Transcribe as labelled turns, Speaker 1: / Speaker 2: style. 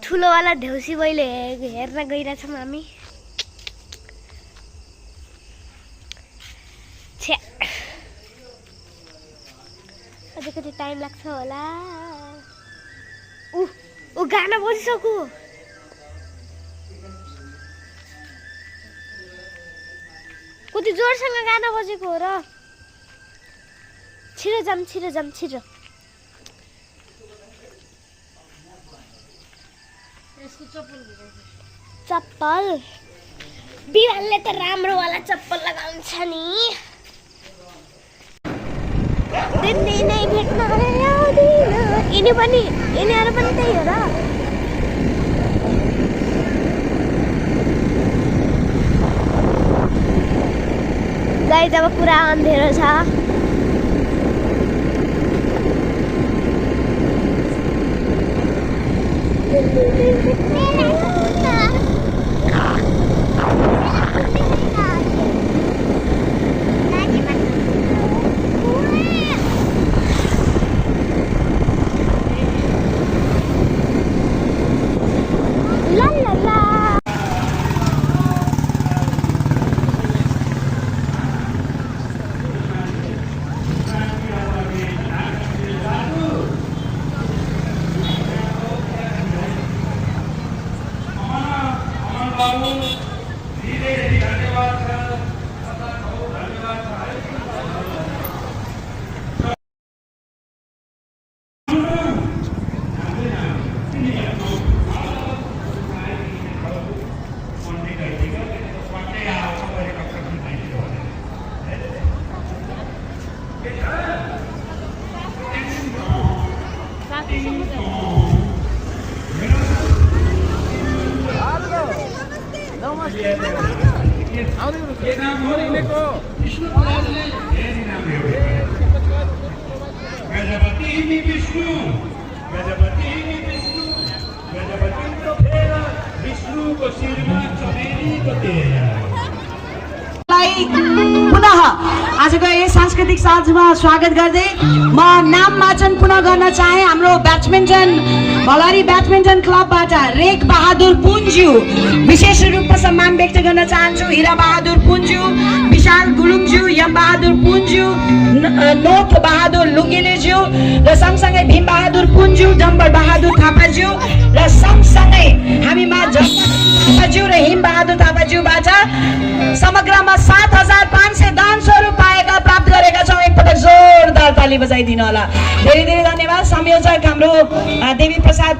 Speaker 1: ठुलोवाला देउसी भैले हेर्न गइरहेछौँ हामी। छ्या अझै कति टाइम लाग्छ होला। ऊ गाना बजिसक्यो। कति जोरसँग गाना बजेको हो र। छिटो जाम छिटो। चप्पल बिरालले त राम्रो वाला चप्पल लगाउँछ नि। दिनै नै भेट्न आउँदिन। यिनीहरू पनि त्यही हो र। गाइस अब पुरा अँधेरो छ।
Speaker 2: पुनः आजको यस सांस्कृतिक साँझमा स्वागत गर्दै म नाम वाचन पुनः गर्न चाहे। हाम्रो ब्याडमिन्टन भलारी ब्याडमिन्टन क्लबबाट रेख बहादुर पुन्ज्यू विशेष रूपमा सम्मान व्यक्त गर्न चाहन्छु। हिरा बहादुर पुन्ज्यू, विशाल गुरुङज्यू, यम बहादुर पुन्ज्यू, नोक बहादुर लुङ्गेलेज्यू र सँगसँगै भीम बहादुर पुन्ज्यू, डम्बर बहादुर थापाज्यू र सँगसँगै हामीमा थापाज्यू र हिम बहादुर थापाज्यूबाट समग्रमा 7,500 दान स्वरूप पाएका प्राप्त गरेका छौँ। एकपटक जोरदार ताली बजाइदिनु होला। धेरै धेरै धन्यवाद। संयोजक हाम्रो देवी प्रसाद